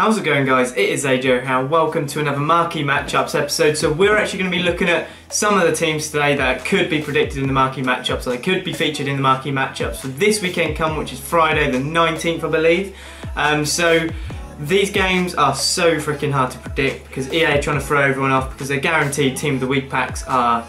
How's it going, guys? It is AJ How. Welcome to another Marquee Matchups episode. So we're actually going to be looking at some of the teams today that could be predicted in the Marquee Matchups, or they could be featured in the Marquee Matchups for this weekend come, which is Friday the 19th, I believe. So these games are so freaking hard to predict because EA are trying to throw everyone off because their guaranteed Team of the Week packs are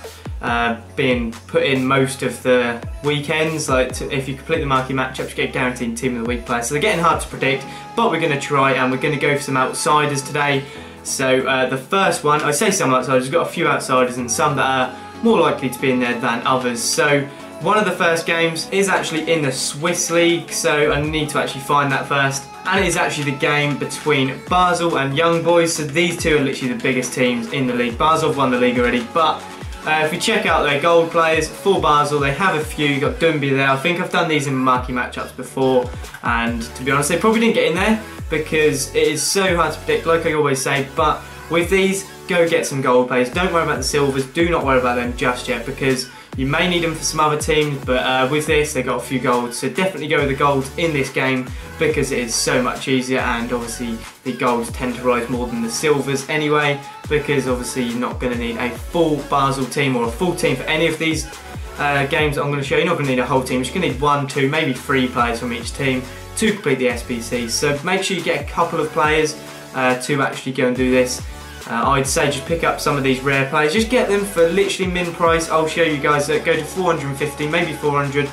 being put in most of the weekends. If you complete the Marquee Matchups, you get guaranteed Team of the Week players. So they're getting hard to predict, but we're going to try and we're going to go for some outsiders today. So the first one, I say some outsiders, we've got a few outsiders and some that are more likely to be in there than others. So one of the first games is actually in the Swiss League, so I need to actually find that first. And it is actually the game between Basel and Young Boys. So these two are literally the biggest teams in the league. Basel have won the league already, but if we check out their gold players for Basel, they have a few. You've got Dumby there. I think I've done these in Marquee Matchups before, and to be honest, they probably didn't get in there because it is so hard to predict, like I always say. But with these, go get some gold players. Don't worry about the silvers. Do not worry about them just yet because you may need them for some other teams, but with this, they got a few golds. So definitely go with the golds in this game because it is so much easier, and obviously the golds tend to rise more than the silvers anyway, because obviously you're not going to need a full Basel team or a full team for any of these games that I'm going to show you. You're not going to need a whole team. You're just going to need 1, 2, maybe 3 players from each team to complete the SBC. So make sure you get a couple of players to actually go and do this. I'd say just pick up some of these rare players, just get them for literally min price. I'll show you guys that go to 450, maybe 400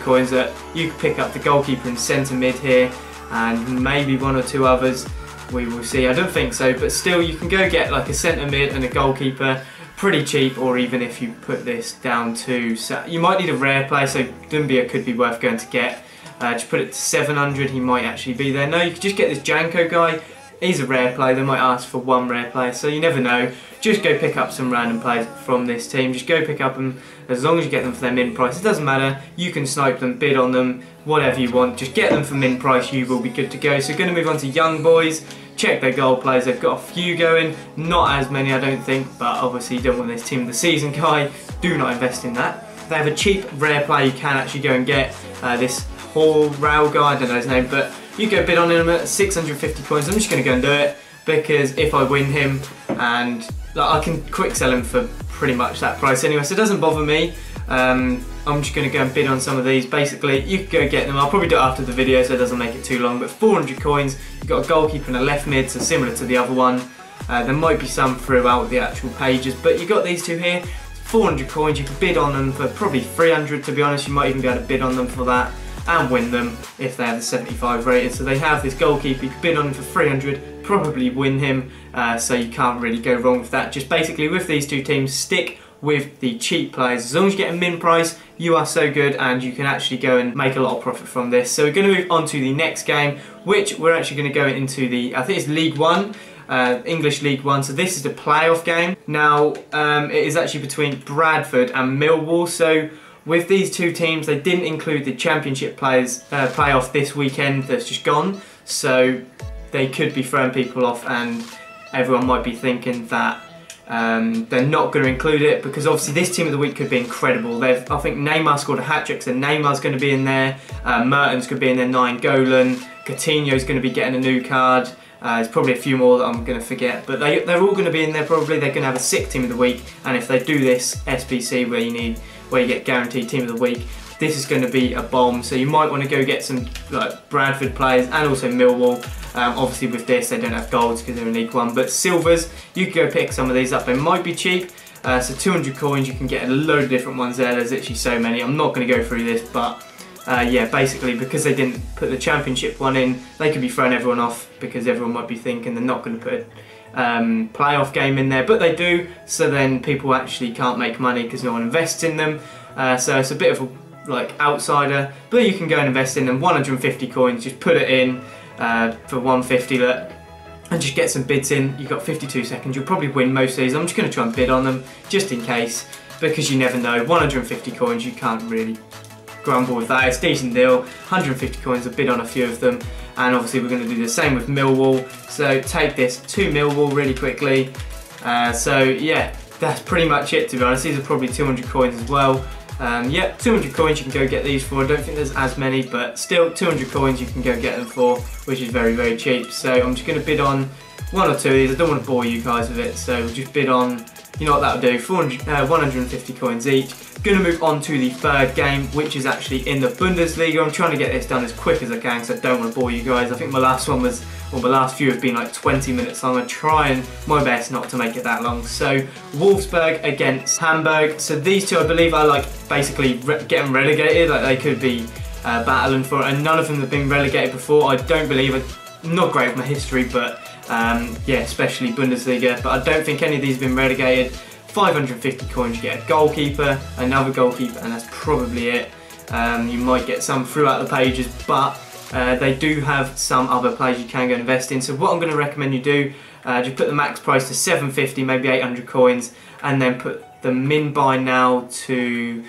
coins that you can pick up the goalkeeper and centre mid here, and maybe 1 or 2 others. We will see. I don't think so, but still you can go get like a centre mid and a goalkeeper pretty cheap, or even if you put this down to, so you might need a rare player, so Dumbia could be worth going to get. Just put it to 700, he might actually be there. No, you could just get this Janko guy. He's a rare player. They might ask for 1 rare player, so you never know. Just go pick up some random players from this team. Just go pick up them as long as you get them for their min price. It doesn't matter. You can snipe them, bid on them, whatever you want. Just get them for min price. You will be good to go. So going to move on to Young Boys. Check their gold players. They've got a few going. Not as many, I don't think, but obviously you don't want this Team of the Season guy. Do not invest in that. They have a cheap rare player you can actually go and get. This Rao guy, I don't know his name, but you go bid on him at 650 coins. I'm just going to go and do it because if I win him, and I can quick sell him for pretty much that price anyway, so it doesn't bother me. I'm just going to go and bid on some of these. Basically, you can go get them. I'll probably do it after the video so it doesn't make it too long, but 400 coins, you've got a goalkeeper and a left mid, so similar to the other one. There might be some throughout the actual pages, but you've got these two here. 400 coins, you can bid on them for probably 300 to be honest. You might even be able to bid on them for that and win them if they have the 75 rated. So they have this goalkeeper, you can bid on him for 300, probably win him, so you can't really go wrong with that. Just basically with these two teams, stick with the cheap players. As long as you get a min price, you are so good and you can actually go and make a lot of profit from this. So we're going to move on to the next game, which we're actually going to go into the, I think it's League 1. English League 1, so this is the playoff game. Now it is actually between Bradford and Millwall. So with these two teams, they didn't include the Championship players playoff this weekend that's just gone, so they could be throwing people off, and everyone might be thinking that they're not going to include it because obviously this Team of the Week could be incredible. I think Neymar scored a hat-trick, so Neymar's going to be in there, Mertens could be in there, 9 Golan, Coutinho's going to be getting a new card. There's probably a few more that I'm going to forget, but they're all going to be in there probably. They're going to have a sick Team of the Week, and if they do this SBC where you get guaranteed Team of the Week, this is going to be a bomb. So you might want to go get some like Bradford players and also Millwall. Obviously with this they don't have golds because they're in League 1, but silvers, you can go pick some of these up. They might be cheap, so 200 coins, you can get a load of different ones there. There's literally so many. I'm not going to go through this, but yeah, basically because they didn't put the Championship one in, they could be throwing everyone off because everyone might be thinking they're not going to put playoff game in there, but they do, so then people actually can't make money because no one invests in them. So it's a bit of a like outsider, but you can go and invest in them. 150 coins, just put it in for 150, look, and just get some bids in. You've got 52 seconds, you'll probably win most of these. I'm just going to try and bid on them just in case, because you never know. 150 coins, you can't really grumble with that. It's a decent deal. 150 coins, a bid on a few of them, and obviously we're going to do the same with Millwall. So take this to Millwall really quickly. So yeah, that's pretty much it, to be honest. These are probably 200 coins as well. Yep, 200 coins you can go get these for. I don't think there's as many, but still 200 coins you can go get them for, which is very, very cheap. So I'm just going to bid on one or two of these. I don't want to bore you guys with it, so we'll just bid on, you know what that'll do, 150 coins each. Going to move on to the third game, which is actually in the Bundesliga. I'm trying to get this done as quick as I can because I don't want to bore you guys. I think my last one was, well, the last few have been like 20 minutes long. I'm trying my best not to make it that long. So Wolfsburg against Hamburg. So these two I believe are like basically getting relegated, like they could be battling for it, and none of them have been relegated before. I don't believe it. I'm not great with my history, but yeah, especially Bundesliga, but I don't think any of these have been relegated. 550 coins, you get a goalkeeper, another goalkeeper, and that's probably it. You might get some throughout the pages, but they do have some other players you can go invest in. So what I'm going to recommend you do, just put the max price to 750, maybe 800 coins, and then put the min buy now to,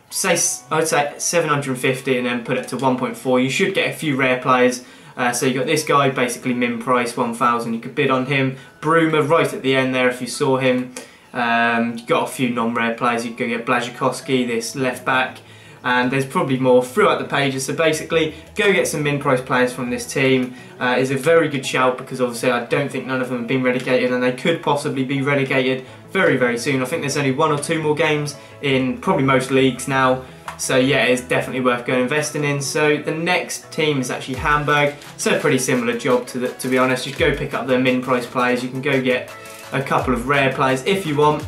say, I would say 750, and then put it to 1.4. You should get a few rare players. So you got this guy, basically min price 1,000. You could bid on him. Bruma right at the end there if you saw him. You've got a few non-rare players. You could get Blazikowski, this left back, and there's probably more throughout the pages. So basically, go get some min price players from this team. Is a very good shout because obviously I don't think none of them have been relegated, and they could possibly be relegated very, very soon. I think there's only 1 or 2 more games in probably most leagues now. So yeah, it's definitely worth going investing in. So the next team is actually Hamburg. So a pretty similar job to be honest. Just go pick up their min price players. You can go get a couple of rare players if you want.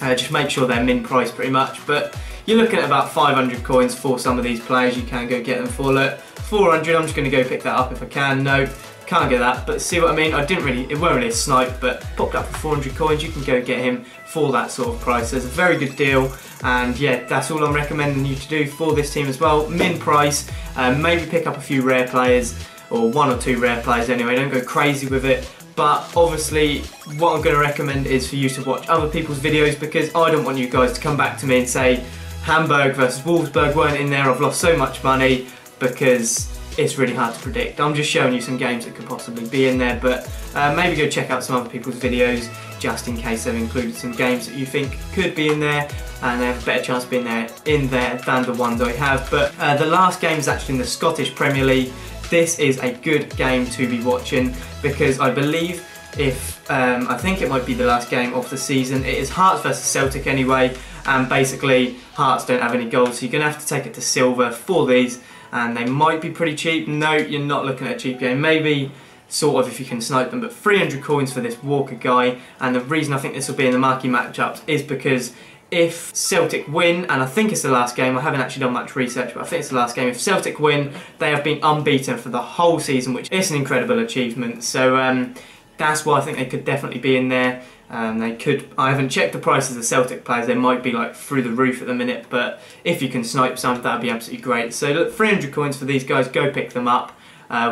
Just make sure they're min price pretty much. But you're looking at about 500 coins for some of these players. You can go get them for, look, 400. I'm just going to go pick that up if I can. No, can't get that. But see what I mean? It weren't really a snipe, but popped up for 400 coins. You can go get him for that sort of price. So it's a very good deal. And yeah, that's all I'm recommending you to do for this team as well. Min price, maybe pick up a few rare players, or 1 or 2 rare players anyway. Don't go crazy with it. But obviously, what I'm going to recommend is for you to watch other people's videos, because I don't want you guys to come back to me and say Hamburg versus Wolfsburg weren't in there, I've lost so much money, because it's really hard to predict. I'm just showing you some games that could possibly be in there, but maybe go check out some other people's videos just in case they've included some games that you think could be in there, and they have a better chance of being in there than the ones I have. But the last game is actually in the Scottish Premier League. This is a good game to be watching because I believe I think it might be the last game of the season. It is Hearts versus Celtic anyway, and basically Hearts don't have any goals, so you're going to have to take it to silver for these, and they might be pretty cheap. No, you're not looking at a cheap game. Maybe sort of if you can snipe them, but 300 coins for this Walker guy. And the reason I think this will be in the marquee matchups is because if Celtic win, and I think it's the last game, I haven't actually done much research, but I think it's the last game. If Celtic win, they have been unbeaten for the whole season, which is an incredible achievement. So that's why I think they could definitely be in there. They could. I haven't checked the prices of Celtic players. They might be like through the roof at the minute, but if you can snipe some, that'd be absolutely great. So look, 300 coins for these guys. Go pick them up.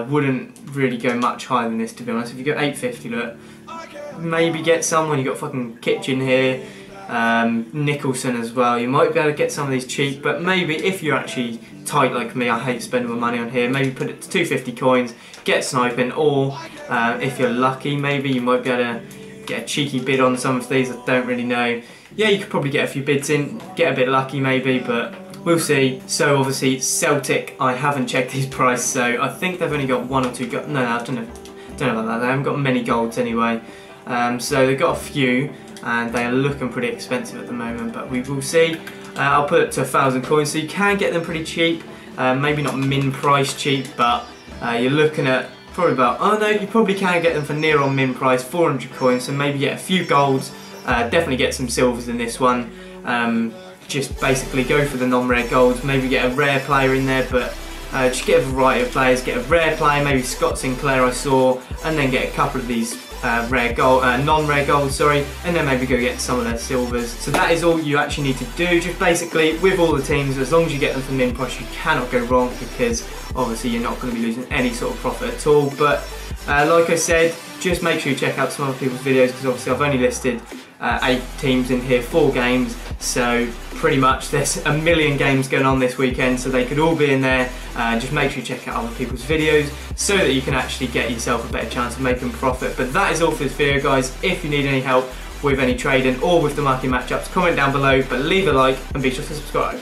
Wouldn't really go much higher than this, to be honest. If you go 850, look, maybe get someone. You got fucking Kitchen here. Nicholson as well. You might be able to get some of these cheap, but maybe if you're actually tight like me, I hate spending my money on here, maybe put it to 250 coins, get sniping, or if you're lucky, maybe you might be able to get a cheeky bid on some of these. I don't really know. Yeah, you could probably get a few bids in, get a bit lucky maybe, but we'll see. So obviously Celtic, I haven't checked these prices, so I think they've only got 1 or 2 gold. No, I don't know about that. They haven't got many golds anyway. So they've got a few, and they are looking pretty expensive at the moment, but we will see. I'll put it to 1,000 coins, so you can get them pretty cheap. Maybe not min price cheap, but you're looking at probably about, oh no, you probably can get them for near on min price, 400 coins, so maybe get a few golds, definitely get some silvers in this one. Just basically go for the non-rare golds, maybe get a rare player in there, but just get a variety of players, get a rare player, maybe Scott Sinclair I saw, and then get a couple of these non-rare golds, sorry, and then maybe go get some of their silvers. So that is all you actually need to do. Just basically, with all the teams, as long as you get them for min price, you cannot go wrong, because obviously you're not going to be losing any sort of profit at all. But like I said, just make sure you check out some other people's videos, because obviously I've only listed 8 teams in here, 4 games, so pretty much there's a million games going on this weekend, so they could all be in there. Just make sure you check out other people's videos so that you can actually get yourself a better chance of making profit. But that is all for this video, guys. If you need any help with any trading or with the market matchups, comment down below, but leave a like and be sure to subscribe.